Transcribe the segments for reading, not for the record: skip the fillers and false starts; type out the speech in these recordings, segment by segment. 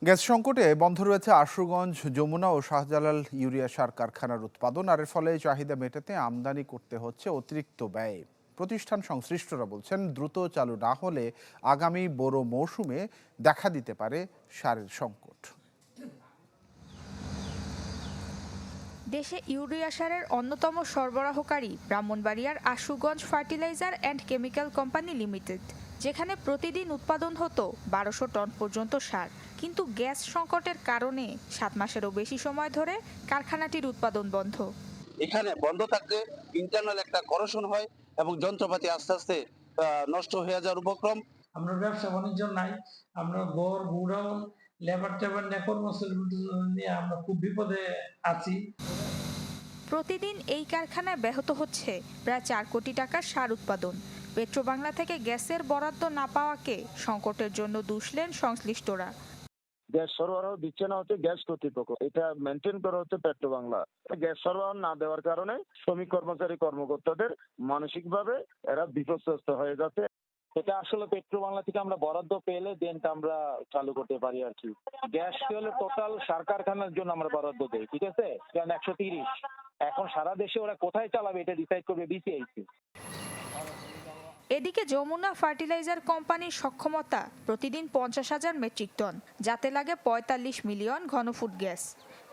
Gas সংকটে বন্ধ রয়েছে আশুগঞ্জ, যমুনা ও শাহজালাল ইউরিয়া সার কারখানার উৎপাদন। আর এর ফলে চাহিদা মেটাতে আমদানি করতে হচ্ছে অতিরিক্ত ব্যয়। প্রতিষ্ঠান সংশ্লিষ্টরা বলছেন, দ্রুত চালু না হলে আগামী বোরো মৌসুমে দেখা দিতে পারে সারের সংকট। দেশে ইউরিয়া সারের অন্যতম সরবরাহকারী ব্রাহ্মণবাড়িয়ার Ashuganj fertiliser and chemical company limited, যেখানে প্রতিদিন উৎপাদন হতো 1200 টন পর্যন্ত সার। কিন্তু গ্যাস সংকটের কারণে 7 মাসেরও বেশি সময় ধরে কারখানাটির উৎপাদন বন্ধ। এখানে বন্ধ থাকলে ইন্টারনাল একটা করশন হয় এবং যন্ত্রপাতি আস্তে আস্তে নষ্ট হয়ে যাওয়ার উপক্রম। আমরা ব্যবসা বাণিজ্য নাই, আমরা গড় গুড়াও লেবার টেবার নিয়ে কর্মচারী নিয়ে আমরা খুব বিপদে আছি। প্রতিদিন এই কারখানায় ব্যাহত হচ্ছে প্রায় 4 কোটি টাকার সার উৎপাদন। পেট্রোবাংলা থেকে গ্যাসের বরাদ্দ না পাওয়াকে সংকটের জন্য দুষলেন সংশ্লিষ্টরা। গ্যাস সরবরাহ দিচ্ছে না হচ্ছে গ্যাস কর্তৃপক্ষ, এটা মেনটেন করা হচ্ছে পেট্রোবাংলা। গ্যাস সরবরাহ না দেওয়ার কারণে শ্রমিক কর্মচারী কর্মকর্তাদের মানসিকভাবে এরা বিপর্যস্ত হয়ে যাচ্ছে। এটা আসলে পেট্রোবাংলা থেকে আমরা বরাদ্দ পেলে দেনটা আমরা চালু করতে পারি আর কি। গ্যাস হলে টোটাল সার কারখানার জন্য আমরা বরাদ্দ দেই, ঠিক আছে, 130। এখন সারা দেশে ওরা কোথায় চালাবে এটা ডিসাইড করবে বিসিআইসি। এদিকে যমুনা ফার্টিলাইজার কোম্পানির সক্ষমতা প্রতিদিন 50,000 মেট্রিক টন, যাতে লাগে 45 মিলিয়ন ঘনফুট গ্যাস।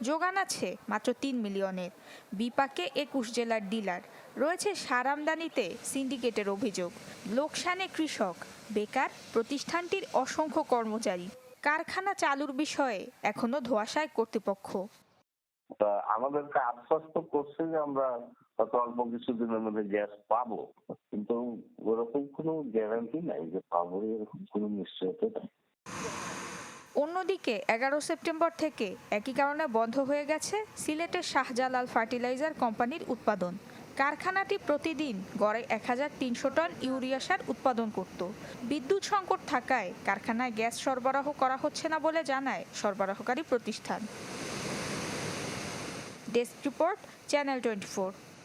যোগান আছে মাত্র 3 মিলিয়নের। বিপাকে 21 জেলার ডিলার। রয়েছে সার আমদানিতে সিন্ডিকেটের অভিযোগ। লোকসানে কৃষক, বেকার প্রতিষ্ঠানটির অসংখ্য কর্মচারী। কারখানা চালুর বিষয়ে এখনো ধোঁয়াশায় কর্তৃপক্ষ। আমাদেরকে আশ্বস্ত করছে যে আমরা হয়তো অল্প কিছুদিনের মধ্যে গ্যাস পাবো, কিন্তু ওরকম কোনো গ্যারান্টি নাই যে পাবো, এরকম কোনো নিশ্চয়তা নাই। অন্যদিকে 11 সেপ্টেম্বর থেকে একই কারণে বন্ধ হয়ে গেছে সিলেটের শাহজালাল ফার্টিলাইজার কোম্পানির উৎপাদন। কারখানাটি প্রতিদিন গড়ে 1300 টন ইউরিয়া সার উৎপাদন করত। বিদ্যুৎ সংকট থাকায় কারখানায় গ্যাস সরবরাহ করা হচ্ছে না বলে জানায় সরবরাহকারী প্রতিষ্ঠান। Desk report, channel 24।